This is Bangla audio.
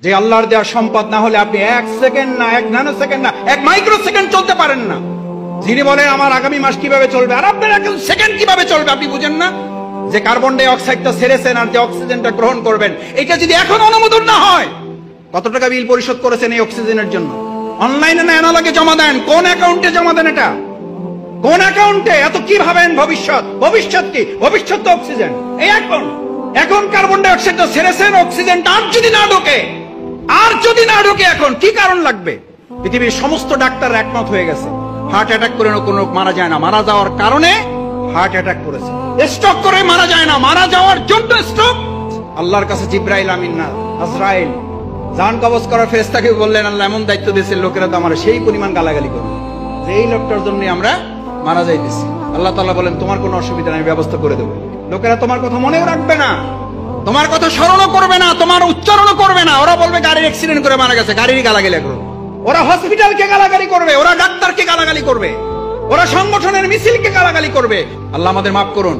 যে আল্লাহর দেওয়া সম্পদ না হলে আপনি 1 সেকেন্ড না, 1 ন্যানো সেকেন্ড না, 1 মাইক্রো সেকেন্ড চলতে পারেন না। যিনি বলেন আমার আগামী মাস কিভাবে চলবে, আর আপনার 1 সেকেন্ড কিভাবে চলবে আপনি বুঝেন না? যে কার্বন ডাই অক্সাইডটা ছেড়েছেন আর যে অক্সিজেনটা গ্রহণ করবেন, এটা যদি এখন অনুমোদন না হয়, কত টাকা বিল পরিশোধ করেছেন এই অক্সিজেনের জন্য? অনলাইনে না অ্যানালগে জমা দেন? কোন অ্যাকাউন্টে জমা দেন? এটা কোন অ্যাকাউন্টে? এত কি ভাবেন ভবিষ্যৎ? ভবিষ্যৎ কি? ভবিষ্যৎ তো অক্সিজেন। এই এখন কার্বন ডাই অক্সাইডটা ছেড়েছেন, অক্সিজেনটা আর যদি না ঢোকে, এখন কি কারণ লাগবে? পৃথিবীর সমস্ত ডাক্তার একমত হয়ে গেছে, হার্ট অ্যাটাক করে কোনো মারা যায় না, মারা যাওয়ার কারণে হার্ট অ্যাটাক করেছে। স্ট্রোক করে মারা যায় না, মারা যাওয়ার জন্য স্ট্রোক। আল্লাহর কাছে জিব্রাইল আমিন না আজরাইল জান কবজ করার ফেরেশতাকে বললেন, আল্লাহ এমন দায়িত্ব দিয়েছে, লোকেরা তো আমার সেই পরিমাণ গালাগালি করবে যে এই লোকটার জন্য আমরা মারা যাইতেছি। আল্লাহ তাআলা বলেন, তোমার কোনো অসুবিধা নেই, ব্যবস্থা করে দেবো। লোকেরা তোমার কথা মনেও রাখবে না, তোমার কথা স্মরণও করবে না, তোমার উচ্চারণও করবে না। ওরা বলবে গাড়ির অ্যাক্সিডেন্ট করে মারা গেছে, গাড়িরই গালাগালি করবে। ওরা হসপিটালকে গালাগালি করবে, ওরা ডাক্তারকে গালাগালি করবে, ওরা সংগঠনের মিছিলকে গালাগালি করবে। আল্লাহ আমাদের মাফ করুন।